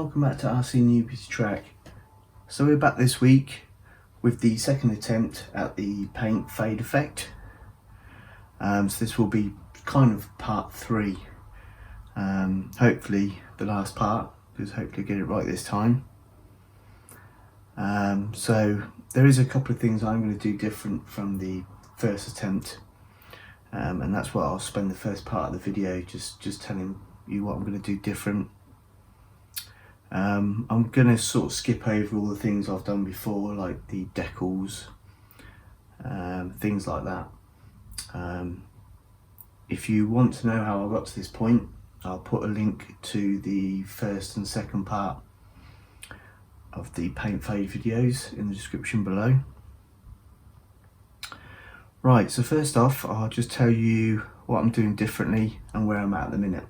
welcome back to RC Newbie Track. So we're back this week with the second attempt at the paint fade effect. So this will be kind of part 3. Hopefully the last part, because hopefully I get it right this time. So there is a couple of things I'm going to do different from the first attempt, and that's what I'll spend the first part of the video just telling you what I'm going to do different. I'm going to sort of skip over all the things I've done before, like the decals, things like that. If you want to know how I got to this point, I'll put a link to the first and second part of the paint fade videos in the description below. Right, so first off, I'll just tell you what I'm doing differently and where I'm at the minute.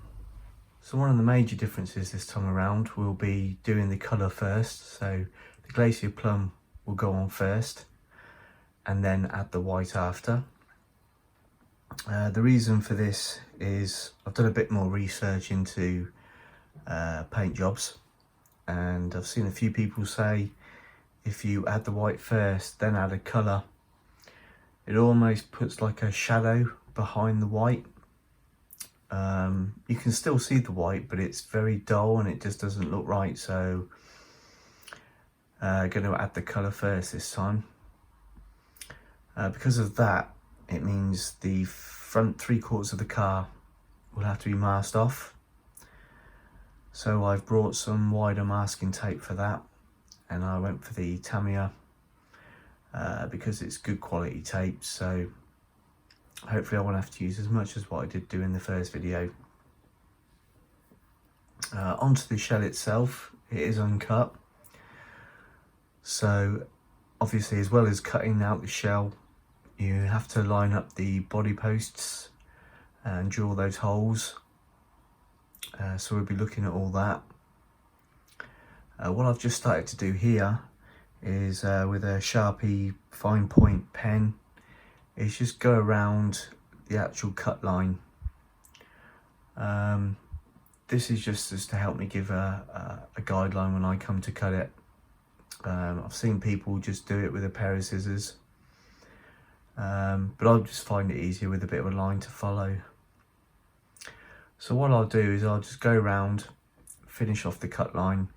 So one of the major differences this time around will be doing the colour first. So the Glacier Plum will go on first and then add the white after. The reason for this is I've done a bit more research into paint jobs, and I've seen a few people say if you add the white first then add a colour, it almost puts like a shadow behind the white. You can still see the white, but it's very dull and it just doesn't look right. So going to add the colour first this time. Because of that, it means the front 3/4 of the car will have to be masked off. So I've brought some wider masking tape for that, and I went for the Tamiya because it's good quality tape. So hopefully I won't have to use as much as what I did do in the first video. Onto the shell itself, it is uncut. So obviously, as well as cutting out the shell, you have to line up the body posts and drill those holes. So we'll be looking at all that. What I've just started to do here is with a Sharpie fine point pen, is just go around the actual cut line. This is just to help me give a guideline when I come to cut it. I've seen people just do it with a pair of scissors, but I'll just find it easier with a bit of a line to follow. So what I'll do is I'll just go around, finish off the cut line,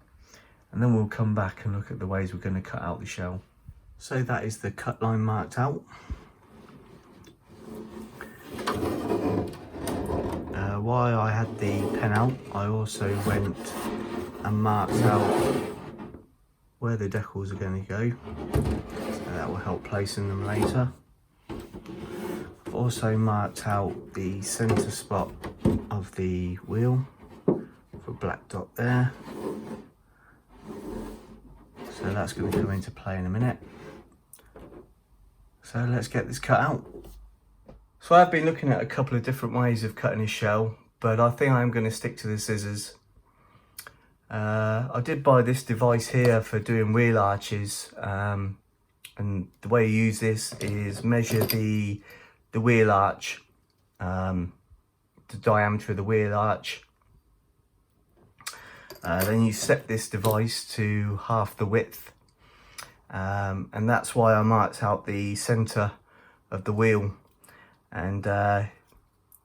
and then we'll come back and look at the ways we're going to cut out the shell. So that is the cut line marked out. While I had the pen out, I also went and marked out where the decals are going to go, so that will help placing them later. I've also marked out the centre spot of the wheel for a black dot there, so that's going to come into play in a minute. So let's get this cut out. So I've been looking at a couple of different ways of cutting a shell, but I think I'm going to stick to the scissors. I did buy this device here for doing wheel arches, and the way you use this is measure the wheel arch, the diameter of the wheel arch. Then you set this device to half the width, and that's why I marked out the centre of the wheel. And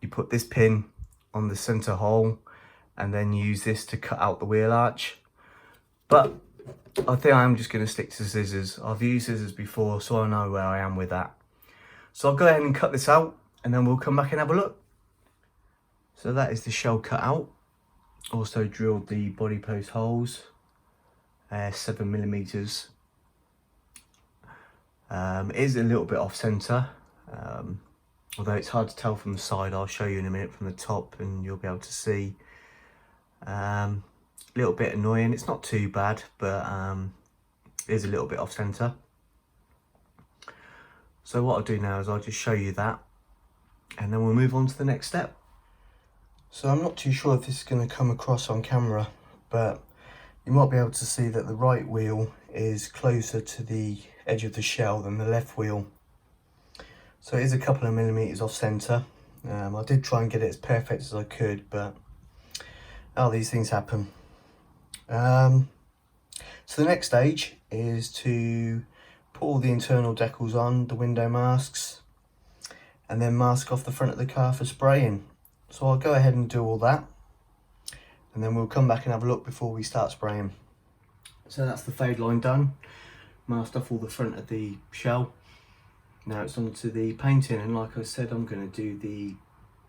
you put this pin on the centre hole and then use this to cut out the wheel arch. But I think I'm just going to stick to scissors. I've used scissors before, so I know where I am with that. So I'll go ahead and cut this out, and then we'll come back and have a look. So that is the shell cut out. Also drilled the body post holes, 7mm. It is a little bit off centre, although it's hard to tell from the side. I'll show you in a minute from the top and you'll be able to see. A little bit annoying, it's not too bad, but it is a little bit off centre. So what I'll do now is I'll just show you that, and then we'll move on to the next step. So I'm not too sure if this is going to come across on camera, but you might be able to see that the right wheel is closer to the edge of the shell than the left wheel. So it is a couple of millimetres off centre. I did try and get it as perfect as I could, but these things happen. So the next stage is to put all the internal decals on, the window masks, and then mask off the front of the car for spraying. So I'll go ahead and do all that, and then we'll come back and have a look before we start spraying. So that's the fade line done, masked off all the front of the shell. Now it's on to the painting, and like I said, I'm going to do the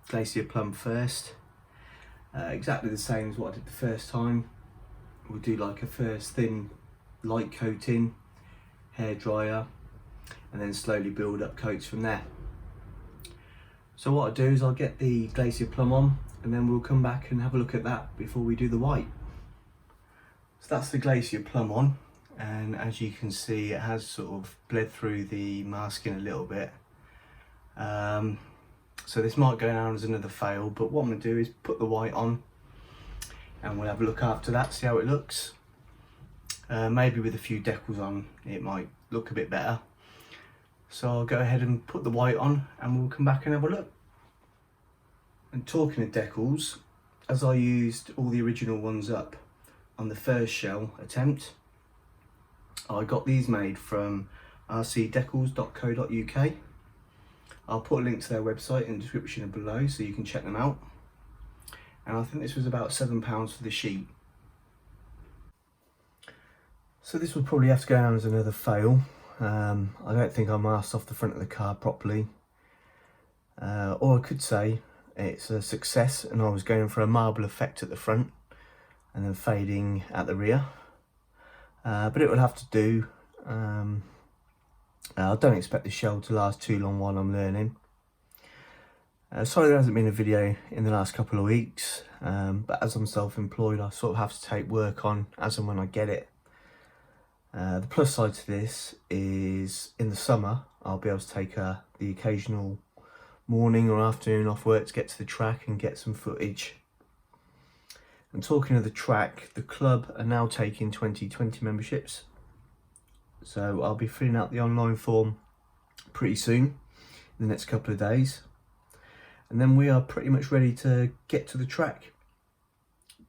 Glacier Plum first. Exactly the same as what I did the first time. We'll do like a first thin light coating, hair dryer, and then slowly build up coats from there. So what I'll do is I'll get the Glacier Plum on, and then we'll come back and have a look at that before we do the white. So that's the Glacier Plum on, and as you can see, it has sort of bled through the masking a little bit. So this might go down as another fail, but what I'm going to do is put the white on, and we'll have a look after that, see how it looks. Maybe with a few decals on it might look a bit better. So I'll go ahead and put the white on, and we'll come back and have a look. And talking of decals, as I used all the original ones up on the first shell attempt, I got these made from rcdecals.co.uk. I'll put a link to their website in the description below so you can check them out. And I think this was about £7 for the sheet. So this will probably have to go down as another fail. I don't think I masked off the front of the car properly. Or I could say it's a success, and I was going for a marble effect at the front and then fading at the rear. But it will have to do. I don't expect the shell to last too long while I'm learning. Sorry there hasn't been a video in the last couple of weeks, but as I'm self-employed, I sort of have to take work on as and when I get it. The plus side to this is in the summer I'll be able to take the occasional morning or afternoon off work to get to the track and get some footage. And talking of the track, the club are now taking 2020 memberships, so I'll be filling out the online form pretty soon, in the next couple of days, and then we are pretty much ready to get to the track.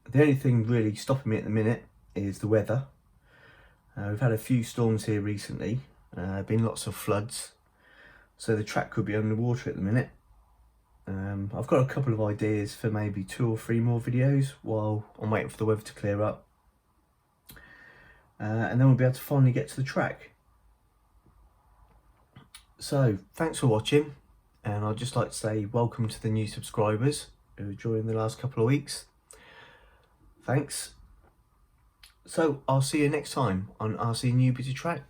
The only thing really stopping me at the minute is the weather. We've had a few storms here recently, been lots of floods, so the track could be underwater at the minute. I've got a couple of ideas for maybe 2 or 3 more videos while I'm waiting for the weather to clear up. And then we'll be able to finally get to the track. So thanks for watching, and I'd just like to say welcome to the new subscribers who have joined the last couple of weeks. Thanks. So I'll see you next time on RC Newbie to Track.